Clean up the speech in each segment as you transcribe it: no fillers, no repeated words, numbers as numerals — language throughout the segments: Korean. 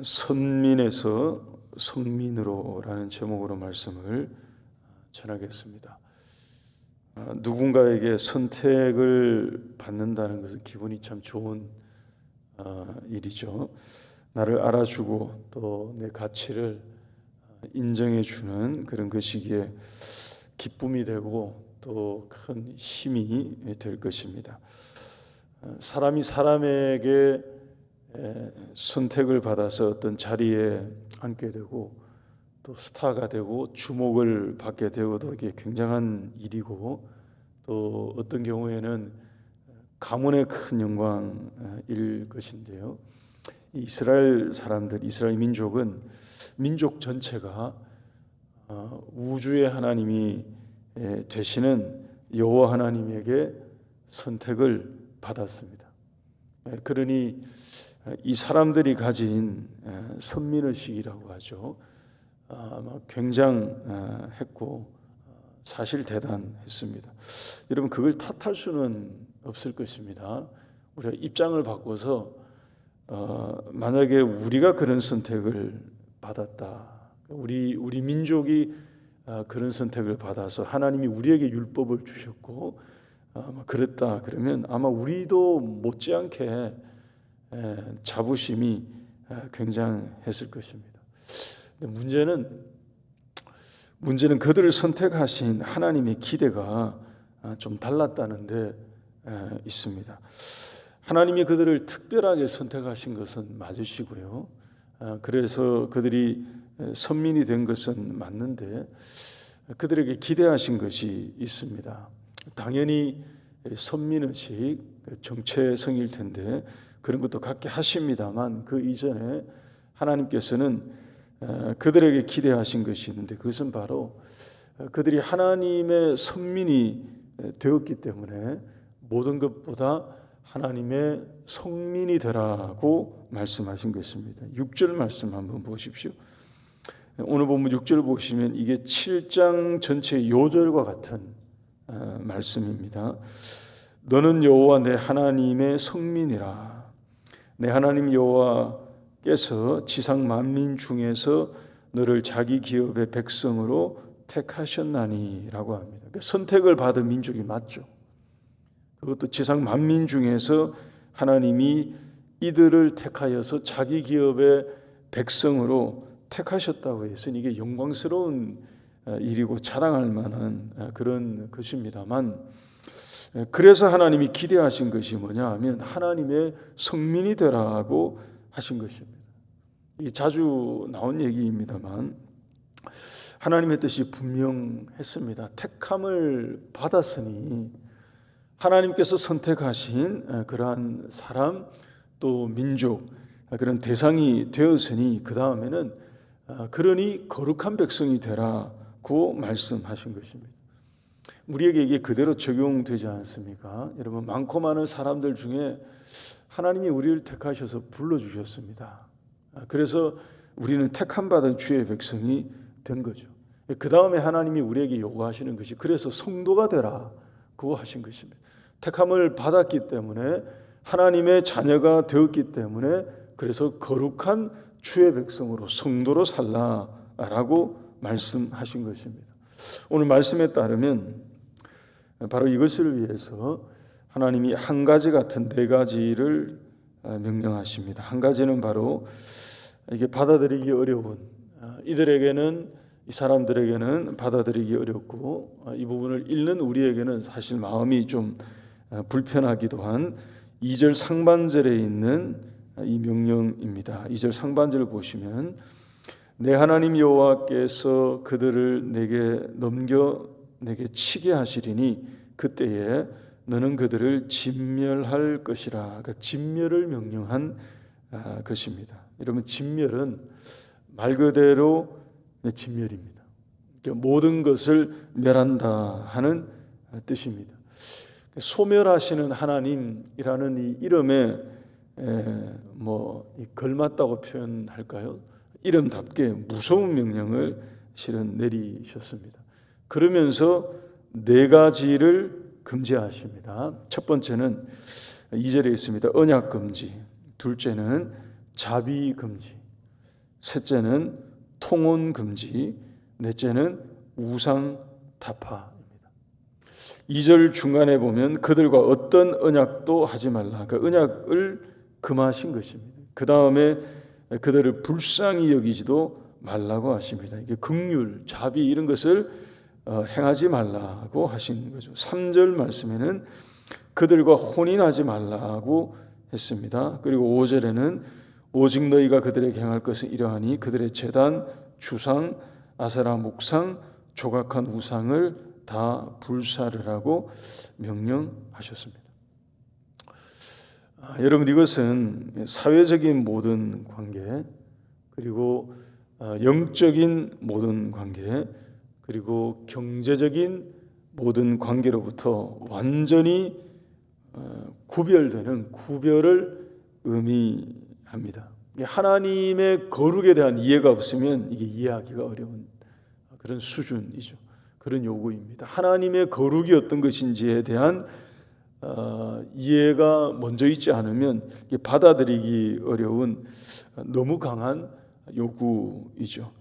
선민에서 성민으로라는 제목으로 말씀을 전하겠습니다. 누군가에게 선택을 받는다는 것은 기분이 참 좋은 일이죠. 나를 알아주고 또 내 가치를 인정해주는 그런 것이기에 기쁨이 되고 또 큰 힘이 될 것입니다. 사람이 사람에게 선택을 받아서 어떤 자리에 앉게 되고 또 스타가 되고 주목을 받게 되어도 이게 굉장한 일이고 또 어떤 경우에는 가문의 큰 영광일 것인데요. 이스라엘 사람들, 이스라엘 민족은 민족 전체가 우주의 하나님이 되시는 여호와 하나님에게 선택을 받았습니다. 그러니 이 사람들이 가진 선민의식이라고 하죠. 굉장했고 사실 대단했습니다. 여러분, 그걸 탓할 수는 없을 것입니다. 우리가 입장을 바꿔서 만약에 우리가 그런 선택을 받았다, 우리 민족이 그런 선택을 받아서 하나님이 우리에게 율법을 주셨고 그랬다 그러면 아마 우리도 못지않게 자부심이 굉장했을 것입니다. 문제는 그들을 선택하신 하나님의 기대가 좀 달랐다는 데 있습니다. 하나님이 그들을 특별하게 선택하신 것은 맞으시고요. 그래서 그들이 선민이 된 것은 맞는데 그들에게 기대하신 것이 있습니다. 당연히 선민의식, 정체성일 텐데 그런 것도 갖게 하십니다만 그 이전에 하나님께서는 그들에게 기대하신 것이 있는데 그것은 바로 그들이 하나님의 선민이 되었기 때문에 모든 것보다 하나님의 성민이 되라고 말씀하신 것입니다. 6절 말씀 한번 보십시오. 오늘 본문 6절 보시면 이게 7장 전체 요절과 같은 말씀입니다. 너는 여호와 내 하나님의 성민이라. 내 하나님 여호와께서 지상 만민 중에서 너를 자기 기업의 백성으로 택하셨나니라고 합니다. 그러니까 선택을 받은 민족이 맞죠. 그것도 지상 만민 중에서 하나님이 이들을 택하여서 자기 기업의 백성으로 택하셨다고 했으니 이게 영광스러운 일이고 자랑할 만한 그런 것입니다만, 그래서 하나님이 기대하신 것이 뭐냐 하면 하나님의 성민이 되라고 하신 것입니다. 이 자주 나온 얘기입니다만 하나님의 뜻이 분명했습니다. 택함을 받았으니 하나님께서 선택하신 그러한 사람 또 민족, 그런 대상이 되었으니 그 다음에는 그러니 거룩한 백성이 되라고 말씀하신 것입니다. 우리에게 이게 그대로 적용되지 않습니까? 여러분, 많고 많은 사람들 중에 하나님이 우리를 택하셔서 불러주셨습니다. 그래서 우리는 택함받은 주의 백성이 된 거죠. 그 다음에 하나님이 우리에게 요구하시는 것이 그래서 성도가 되라고 하신 것입니다. 택함을 받았기 때문에 하나님의 자녀가 되었기 때문에 그래서 거룩한 주의 백성으로 성도로 살라라고 말씀하신 것입니다. 오늘 말씀에 따르면 바로 이것을 위해서 하나님이 한 가지 같은 네 가지를 명령하십니다. 한 가지는 바로 이게 받아들이기 어려운, 이 사람들에게는 받아들이기 어렵고 이 부분을 읽는 우리에게는 사실 마음이 좀 불편하기도 한 2절 상반절에 있는 이 명령입니다. 2절 상반절을 보시면 내 하나님 여호와께서 그들을 내게 넘겨 내게 치게 하시리니 그때에 너는 그들을 진멸할 것이라. 그러니까 진멸을 명령한 것입니다. 여러분, 진멸은 말 그대로 진멸입니다. 그러니까 모든 것을 멸한다 하는 뜻입니다. 소멸하시는 하나님이라는 이 이름에 걸맞다고 표현할까요? 이름답게 무서운 명령을 실은 내리셨습니다. 그러면서 네 가지를 금지하십니다. 첫 번째는 2절에 있습니다. 언약 금지. 둘째는 자비 금지. 셋째는 통혼 금지, 넷째는 우상 타파입니다. 2절 중간에 보면 그들과 어떤 언약도 하지 말라. 그 언약을 금하신 것입니다. 그 다음에 그들을 불쌍히 여기지도 말라고 하십니다. 이게 긍휼, 자비 이런 것을 행하지 말라고 하신 거죠. 3절 말씀에는 그들과 혼인하지 말라고 했습니다. 그리고 5절에는 오직 너희가 그들에게 행할 것은 이러하니 그들의 제단, 주상, 아세라 목상, 조각한 우상을 다 불사르라고 명령하셨습니다. 여러분, 이것은 사회적인 모든 관계, 그리고 영적인 모든 관계, 그리고 경제적인 모든 관계로부터 완전히 구별되는 구별을 의미합니다. 하나님의 거룩에 대한 이해가 없으면 이게 이해하기가 어려운 그런 수준이죠. 그런 요구입니다. 하나님의 거룩이 어떤 것인지에 대한 이해가 먼저 있지 않으면 받아들이기 어려운 너무 강한 요구이죠.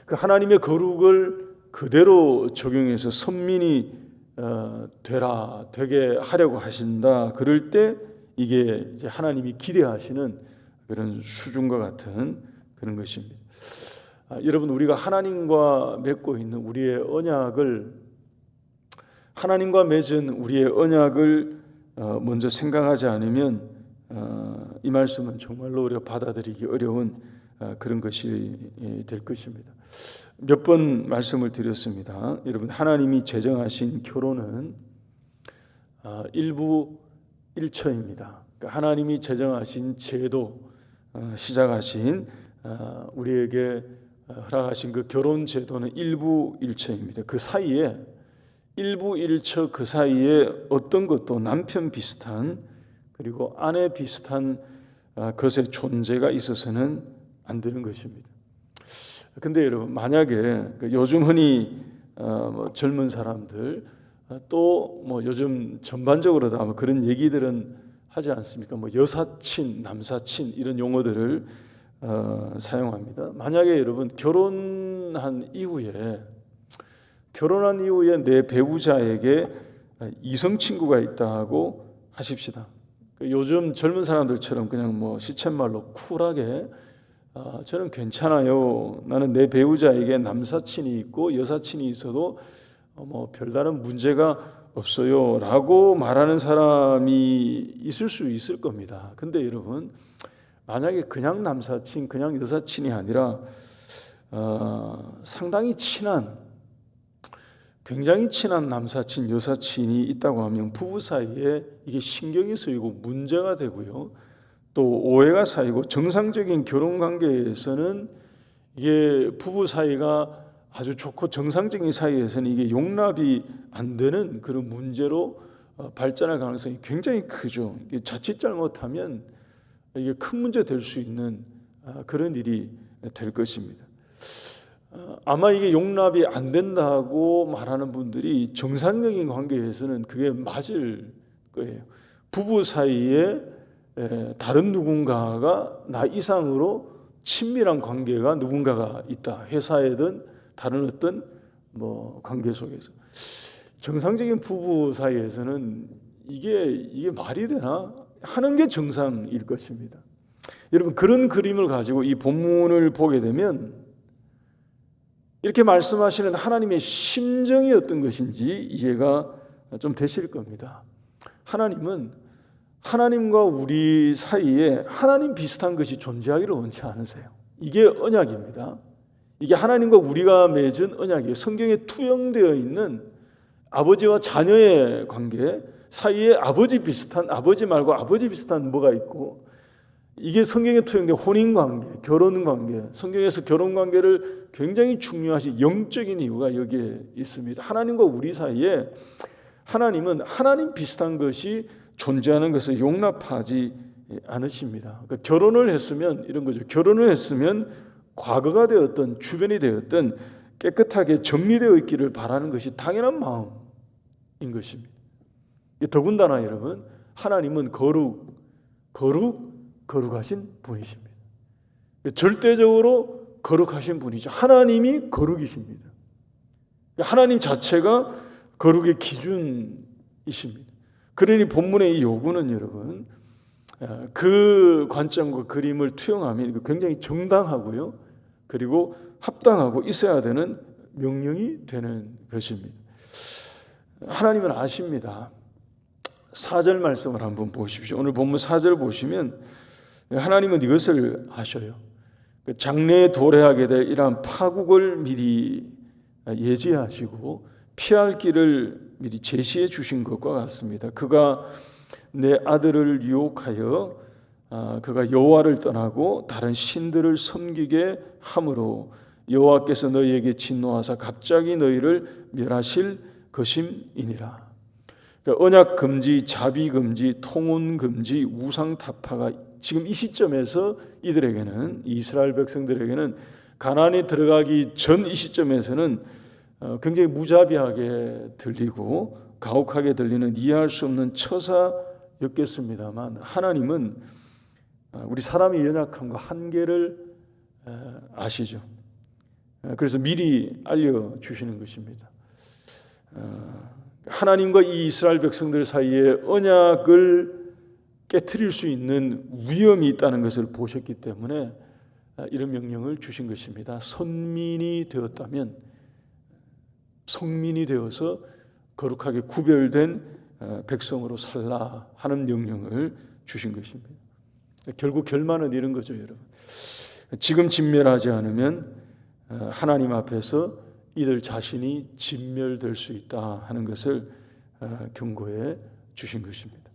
그 하나님의 거룩을 그대로 적용해서 선민이 되게 하려고 하신다. 그럴 때 이게 이제 하나님이 기대하시는 그런 수준과 같은 그런 것입니다. 여러분, 우리가 하나님과 맺고 있는 우리의 언약을, 하나님과 맺은 우리의 언약을 먼저 생각하지 않으면 이 말씀은 정말로 우리가 받아들이기 어려운 그런 것이 될 것입니다. 몇 번 말씀을 드렸습니다. 여러분, 하나님이 제정하신 결혼은 일부 일처입니다. 그러니까 하나님이 제정하신 제도, 시작하신 우리에게 허락하신 그 결혼 제도는 일부 일처입니다. 그 사이에 일부 일처 그 사이에 어떤 것도 남편 비슷한 그리고 아내 비슷한 것의 존재가 있어서는 안 되는 것입니다. 근데 여러분, 만약에 요즘 흔히 젊은 사람들 또 요즘 전반적으로 다 그런 얘기들은 하지 않습니까? 여사친, 남사친 이런 용어들을 사용합니다. 만약에 여러분 결혼한 이후에 내 배우자에게 이성 친구가 있다고 하십시다. 요즘 젊은 사람들처럼 그냥 시쳇말로 쿨하게 저는 괜찮아요. 나는 내 배우자에게 남사친이 있고 여사친이 있어도 별다른 문제가 없어요 라고 말하는 사람이 있을 수 있을 겁니다. 근데 여러분, 만약에 그냥 남사친, 그냥 여사친이 아니라 상당히 굉장히 친한 남사친, 여사친이 있다고 하면 부부 사이에 이게 신경이 쓰이고 문제가 되고요. 또 오해가 쌓이고 정상적인 결혼 관계에서는 이게 부부 사이가 아주 좋고 정상적인 사이에서는 이게 용납이 안 되는 그런 문제로 발전할 가능성이 굉장히 크죠. 이게 자칫 잘못하면 이게 큰 문제 될 수 있는 그런 일이 될 것입니다. 아마 이게 용납이 안 된다고 말하는 분들이 정상적인 관계에서는 그게 맞을 거예요. 부부 사이에 다른 누군가가 나 이상으로 친밀한 관계가 누군가가 있다. 회사에든 다른 어떤 관계 속에서 정상적인 부부 사이에서는 이게 말이 되나 하는 게 정상일 것입니다. 여러분, 그런 그림을 가지고 이 본문을 보게 되면 이렇게 말씀하시는 하나님의 심정이 어떤 것인지 이해가 좀 되실 겁니다. 하나님은 하나님과 우리 사이에 하나님 비슷한 것이 존재하기를 원치 않으세요. 이게 언약입니다. 이게 하나님과 우리가 맺은 언약이에요. 성경에 투영되어 있는 아버지와 자녀의 관계 사이에 아버지 말고 아버지 비슷한 뭐가 있고, 이게 성경에 투영된 혼인관계, 결혼관계, 성경에서 결혼관계를 굉장히 중요하신 영적인 이유가 여기에 있습니다. 하나님과 우리 사이에 하나님은 하나님 비슷한 것이 존재하는 것을 용납하지 않으십니다. 그러니까 결혼을 했으면 이런 거죠. 결혼을 했으면 과거가 되었던 주변이 되었던 깨끗하게 정리되어 있기를 바라는 것이 당연한 마음인 것입니다. 더군다나 여러분, 하나님은 거룩하신 분이십니다. 절대적으로 거룩하신 분이죠. 하나님이 거룩이십니다. 하나님 자체가 거룩의 기준이십니다. 그러니 본문의 이 요구는 여러분, 그 관점과 그림을 투영하면 굉장히 정당하고요, 그리고 합당하고 있어야 되는 명령이 되는 것입니다. 하나님은 아십니다. 4절 말씀을 한번 보십시오. 오늘 본문 4절 보시면 하나님은 이것을 아셔요. 장래에 도래하게 될 이러한 파국을 미리 예지하시고 피할 길을 미리 제시해 주신 것과 같습니다. 그가 내 아들을 유혹하여 그가 여호와를 떠나고 다른 신들을 섬기게 함으로 여호와께서 너희에게 진노하사 갑자기 너희를 멸하실 것임이니라. 그러니까 언약 금지, 자비 금지, 통혼 금지, 우상 타파가 지금 이 시점에서 이들에게는, 이스라엘 백성들에게는 가나안에 들어가기 전 이 시점에서는 굉장히 무자비하게 들리고 가혹하게 들리는 이해할 수 없는 처사였겠습니다만, 하나님은 우리 사람의 연약함과 한계를 아시죠. 그래서 미리 알려주시는 것입니다. 하나님과 이 이스라엘 백성들 사이에 언약을 깨트릴 수 있는 위험이 있다는 것을 보셨기 때문에 이런 명령을 주신 것입니다. 선민이 되었다면 성민이 되어서 거룩하게 구별된 백성으로 살라 하는 명령을 주신 것입니다. 결국 결말은 이런 거죠, 여러분. 지금 진멸하지 않으면 하나님 앞에서 이들 자신이 진멸될 수 있다 하는 것을 경고해 주신 것입니다.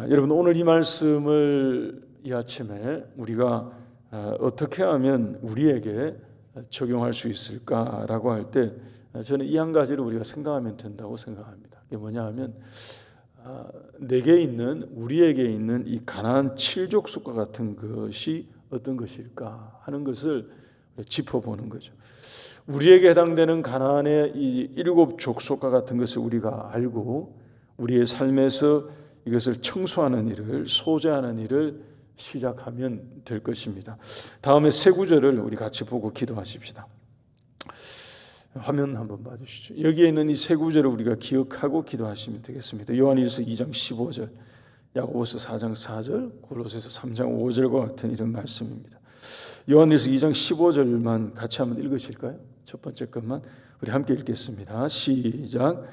여러분, 오늘 이 말씀을 이 아침에 우리가 어떻게 하면 우리에게 적용할 수 있을까라고 할 때 저는 이 한 가지를 우리가 생각하면 된다고 생각합니다. 이게 뭐냐 하면 내게 있는, 우리에게 있는 이 가나안 7족속과 같은 것이 어떤 것일까 하는 것을 짚어보는 거죠. 우리에게 해당되는 가나안의 이 7족속과 같은 것을 우리가 알고 우리의 삶에서 이것을 청소하는 일을, 소재하는 일을 시작하면 될 것입니다. 다음에 세 구절을 우리 같이 보고 기도하십시다. 화면 한번 봐주시죠. 여기에 있는 이 세 구절을 우리가 기억하고 기도하시면 되겠습니다. 요한일서 2장 15절, 야고보서 4장 4절, 골로새서 3장 5절과 같은 이런 말씀입니다. 요한일서 2장 15절만 같이 한번 읽으실까요? 첫 번째 것만 우리 함께 읽겠습니다. 시작.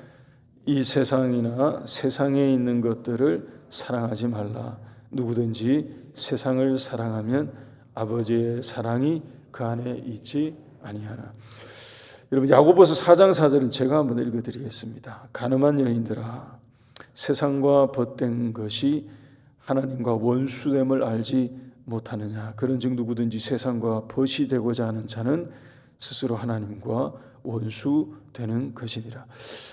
이 세상이나 세상에 있는 것들을 사랑하지 말라. 누구든지 세상을 사랑하면 아버지의 사랑이 그 안에 있지 아니하나. 여러분, 야고보서 4장 4절은 제가 한번 읽어드리겠습니다. 가늠한 여인들아, 세상과 벗된 것이 하나님과 원수됨을 알지 못하느냐. 그런즉 누구든지 세상과 벗이 되고자 하는 자는 스스로 하나님과 원수 되는 것이니라.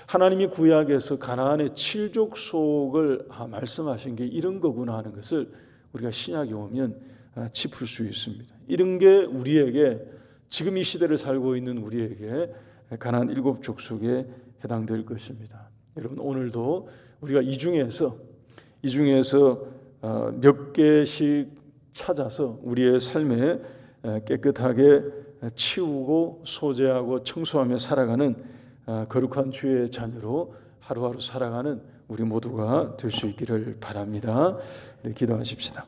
하나님이 구약에서 가나안의 7족속을 말씀하신 게 이런 거구나 하는 것을 우리가 신약에 오면 짚을 수 있습니다. 이런 게 우리에게, 지금 이 시대를 살고 있는 우리에게 가나안 7족속에 해당될 것입니다. 여러분, 오늘도 우리가 이 중에서 몇 개씩 찾아서 우리의 삶에 깨끗하게 치우고 소재하고 청소하며 살아가는 거룩한 주의 자녀로 하루하루 살아가는 우리 모두가 될 수 있기를 바랍니다. 기도하십시다.